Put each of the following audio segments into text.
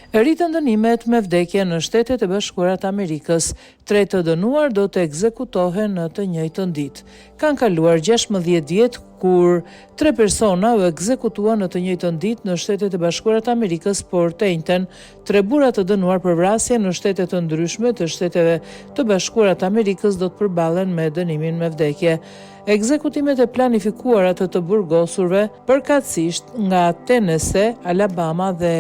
Rritën dënimet me vdekje në Shtetet e Bashkuara të Amerikës. 3 të dënuar do të ekzekutohen në të njëjtën ditë. Kanë kaluar 16 vjet kur 3 persona u ekzekutuan në të njëjtën ditë në Shtetet e Bashkuara të Amerikës, por të njëjtën 3 burra të dënuar për vrasje në shtete të ndryshme të Shteteve të Bashkuara të Amerikës do të përballen me dënimin me vdekje. Ekzekutimet e planifikuara të burgosurve përkatësisht nga Tennessee, Alabama dhe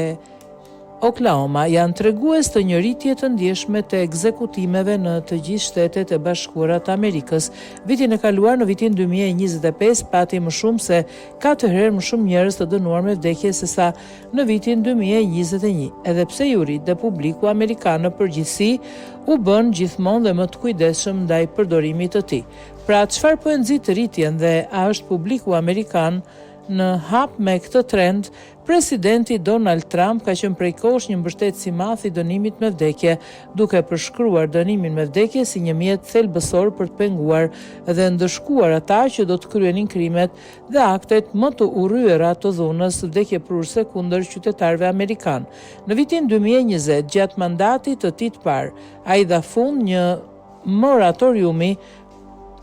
Oklahoma janë tregues të një rritje të ndjeshme të ekzekutimeve në të gjithë Shtetet e Bashkuara të Amerikës. Vitin e kaluar, në vitin 2025, pati më shumë se 4 herë më shumë njerëz të dënuar me vdekje sesa në vitin 2021, edhe pse juri dhe publiku amerikan në përgjithësi u bën gjithmonë dhe më të kujdesshëm ndaj përdorimit të tij. Pra, çfarë po e nxit rritjen dhe a është publiku amerikan në hap me këtë trend? Presidenti Donald Trump ka qenë prej kohësh një mbështetës i madh i dënimit me vdekje, duke përshkruar dënimin me vdekje si një mjet thelbësor për të penguar dhe ndëshkuar ata që do të kryenin krimet dhe aktet më të urryera të dhunës vdekjeprurse kundër qytetarëve amerikan. Në vitin 2020, gjatë mandatit të tij të parë, ai dha fund një moratoriumi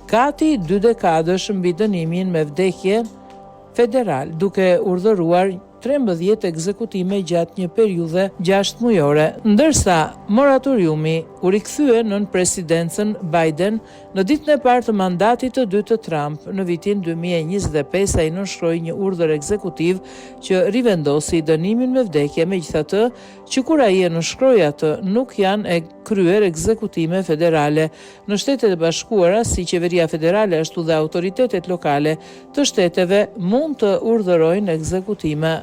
gati 2 dekadësh mbi dënimin me vdekje federal, duke urdhëruar 13 ekzekutime gjatë një periudhe 6 mujore, ndërsa moratoriumi u rikthye nën presidencën Biden në ditën e parë të mandatit të dytë të Trump. Në vitin 2025 ai nënshkroi një urdhër ekzekutiv që rivendosi dënimin me vdekje, megjithatë që kur ai e nënshkroi atë nuk janë kryer ekzekutime federale. Në Shtetet e Bashkuara, si qeveria federale ashtu dhe autoritetet lokale të shteteve mund të urdhërojnë ekzekutime.